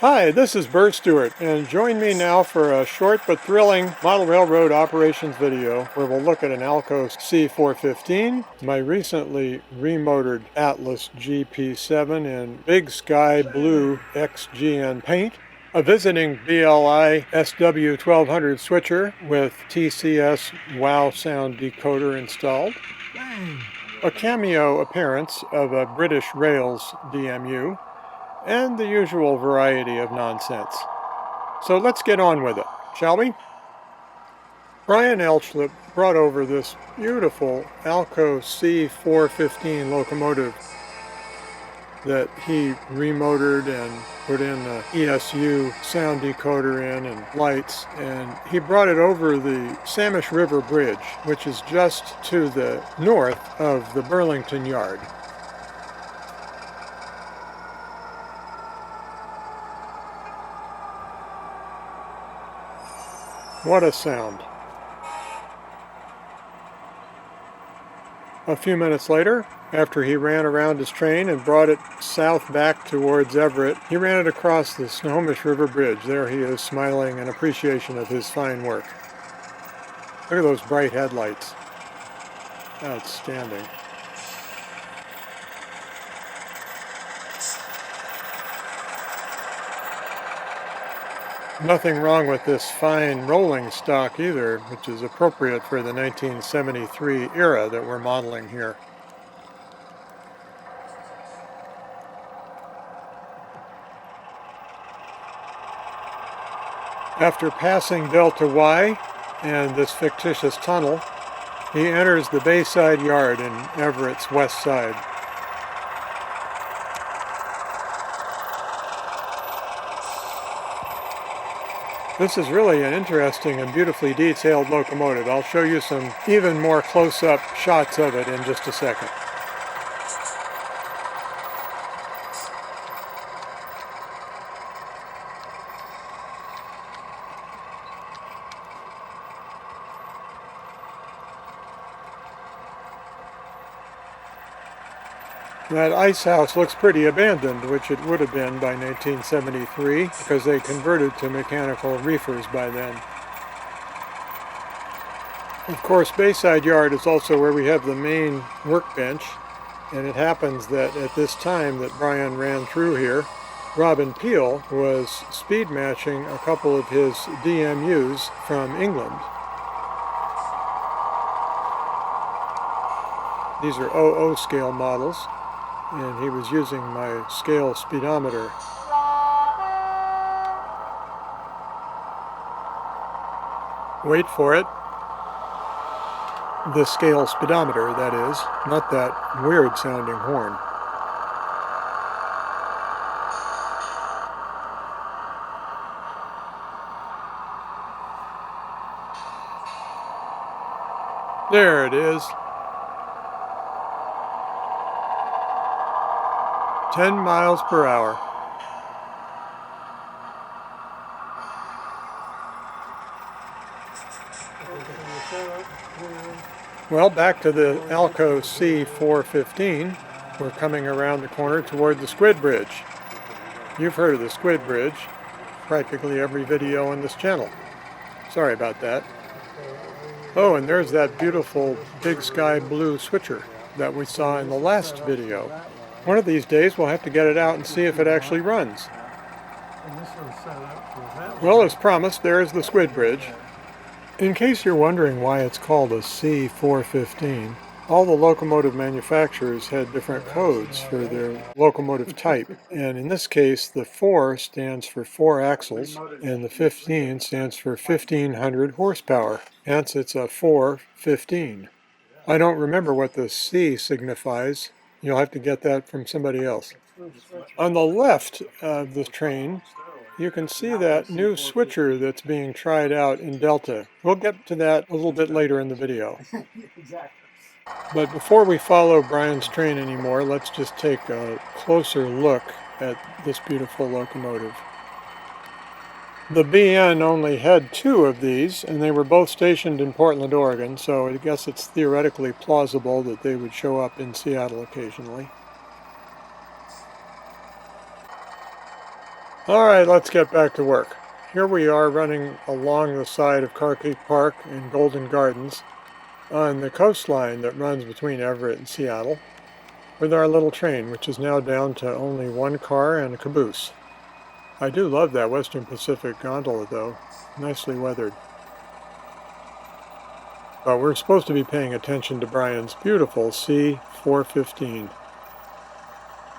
Hi, this is Burr Stewart, and join me now for a short but thrilling model railroad operations video where we'll look at an Alco C415, my recently remotored Atlas GP7 in Big Sky Blue XGN paint, a visiting BLI SW1200 switcher with TCS Wow-sound decoder installed, a cameo appearance of a British Rails DMU, and the usual variety of nonsense. So let's get on with it, shall we? Brian Elchlepp brought over this beautiful Alco C415 locomotive that he remotored and put in the ESU sound decoder in and lights, and he brought it over the Samish River Bridge, which is just to the north of the Burlington Yard. What a sound. A few minutes later, after he ran around his train and brought it south back towards Everett, he ran it across the Snohomish River Bridge. There he is, smiling in appreciation of his fine work. Look at those bright headlights. Outstanding. Nothing wrong with this fine rolling stock either, which is appropriate for the 1973 era that we're modeling here. After passing Delta Y and this fictitious tunnel, he enters the Bayside Yard in Everett's west side. This is really an interesting and beautifully detailed locomotive. I'll show you some even more close-up shots of it in just a second. That ice house looks pretty abandoned, which it would have been by 1973, because they converted to mechanical reefers by then. Of course, Bayside Yard is also where we have the main workbench, and it happens that at this time that Brian ran through here, Robin Peel was speed matching a couple of his DMUs from England. These are 00 scale models, and he was using my scale speedometer. Wait for it. The scale speedometer, that is, not that weird sounding horn. There it is. 10 miles per hour. Well, back to the Alco C415. We're coming around the corner toward the Squid Bridge. You've heard of the Squid Bridge, practically every video on this channel. Sorry about that. Oh, and there's that beautiful Big Sky Blue switcher that we saw in the last video. One of these days we'll have to get it out and see if it actually runs. Well, as promised, there's the Squid Bridge. In case you're wondering why it's called a C415, all the locomotive manufacturers had different codes for their locomotive type. And in this case, the 4 stands for 4 axles, and the 15 stands for 1500 horsepower. Hence, it's a 415. I don't remember what the C signifies. You'll have to get that from somebody else. On the left of the train, you can see that new switcher that's being tried out in Delta. We'll get to that a little bit later in the video. But before we follow Brian's train anymore, let's just take a closer look at this beautiful locomotive. The BN only had 2 of these, and they were both stationed in Portland, Oregon, so I guess it's theoretically plausible that they would show up in Seattle occasionally. Alright, let's get back to work. Here we are running along the side of Carkeek Park in Golden Gardens on the coastline that runs between Everett and Seattle with our little train, which is now down to only one car and a caboose. I do love that Western Pacific gondola though, nicely weathered. But we're supposed to be paying attention to Brian's beautiful C415.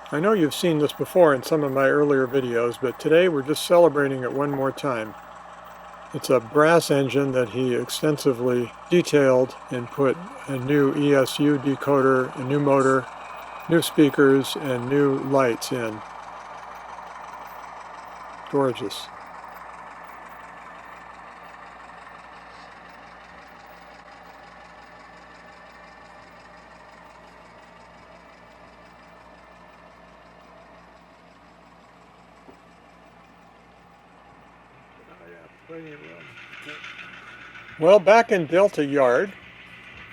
I know you've seen this before in some of my earlier videos, but today we're just celebrating it one more time. It's a brass engine that he extensively detailed and put a new ESU decoder, a new motor, new speakers, and new lights in. Gorgeous. Well, back in Delta Yard,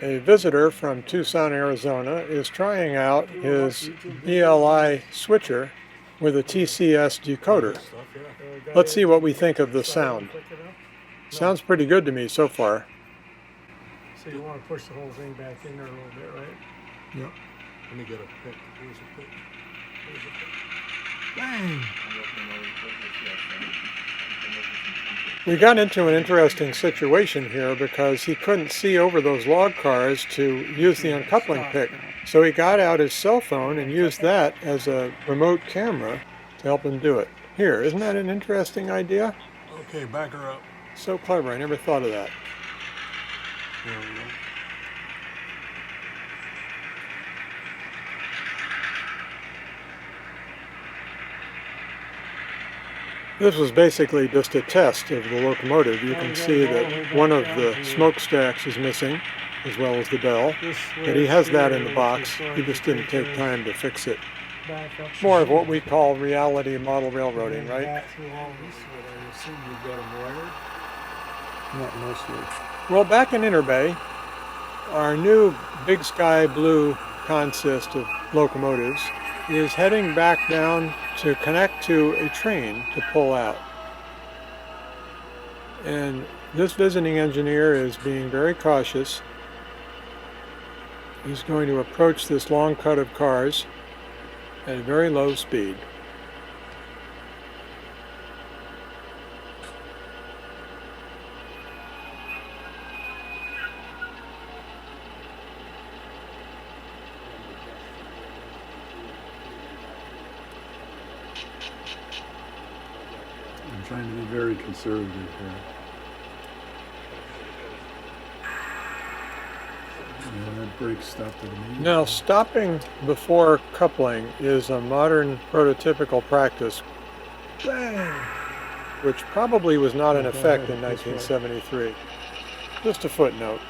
a visitor from Tucson, Arizona is trying out his BLI switcher with a TCS decoder. Let's see what we think of the sound. Sounds pretty good to me so far. So you want to push the whole thing back in there a little bit, right? Yep. Let me get a pick. Here's a pick. Here's a pick. Bang! We got into an interesting situation here because he couldn't see over those log cars to use the uncoupling pick. So he got out his cell phone and used that as a remote camera to help him do it. Here, isn't that an interesting idea? Okay, back her up. So clever, I never thought of that. There we go. This was basically just a test of the locomotive. You can see that one of the smokestacks is missing, as well as the bell. But he has that in the box. He just didn't take time to fix it. More of what we call reality model railroading, right? Not mostly. Well, back in Interbay, our new Big Sky Blue consist of locomotives is heading back down to connect to a train to pull out. And this visiting engineer is being very cautious. He's going to approach this long cut of cars at a very low speed. I'm trying to be very conservative here. Yeah, that brake stopped at me. Now, stopping before coupling is a modern prototypical practice, which probably was not in effect in 1973. Just a footnote.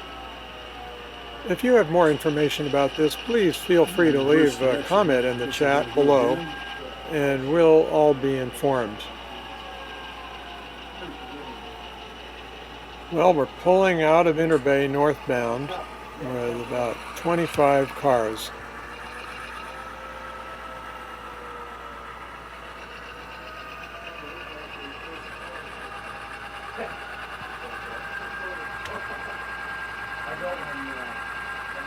If you have more information about this, please feel free to leave a comment in the chat below, and we'll all be informed. Well, we're pulling out of Interbay northbound with about 25 cars.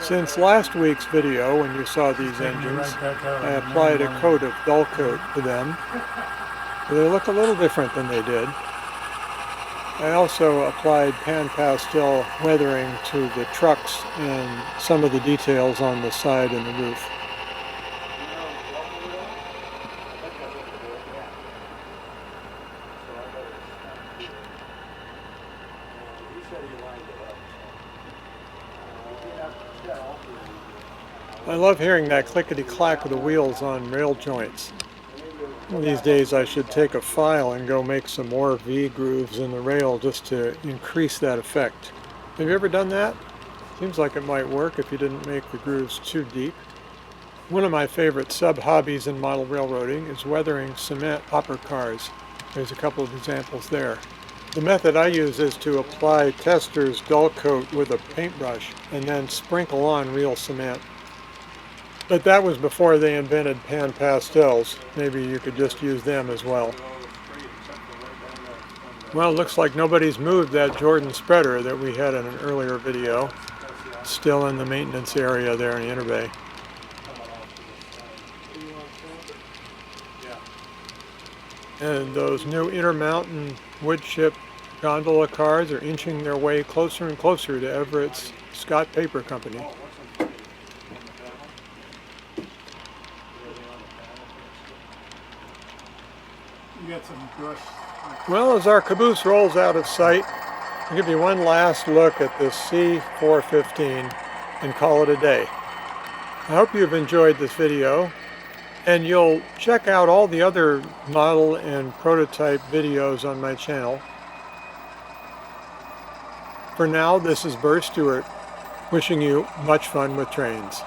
Since last week's video, when you saw these engines, I applied a coat of dull coat to them. They look a little different than they did. I also applied pan pastel weathering to the trucks and some of the details on the side and the roof. I love hearing that clickety-clack of the wheels on rail joints. One of these days I should take a file and go make some more V-grooves in the rail just to increase that effect. Have you ever done that? Seems like it might work if you didn't make the grooves too deep. One of my favorite sub-hobbies in model railroading is weathering cement hopper cars. There's a couple of examples there. The method I use is to apply Tester's dull coat with a paintbrush and then sprinkle on real cement. But that was before they invented pan pastels. Maybe you could just use them as well. Well, it looks like nobody's moved that Jordan spreader that we had in an earlier video. Still in the maintenance area there in the interbay. And those new Intermountain wood chip gondola cars are inching their way closer and closer to Everett's Scott Paper Company. You got some brush. Well, as our caboose rolls out of sight, I'll give you one last look at this C415 and call it a day. I hope you've enjoyed this video, and you'll check out all the other model and prototype videos on my channel. For now, this is Burr Stewart, wishing you much fun with trains.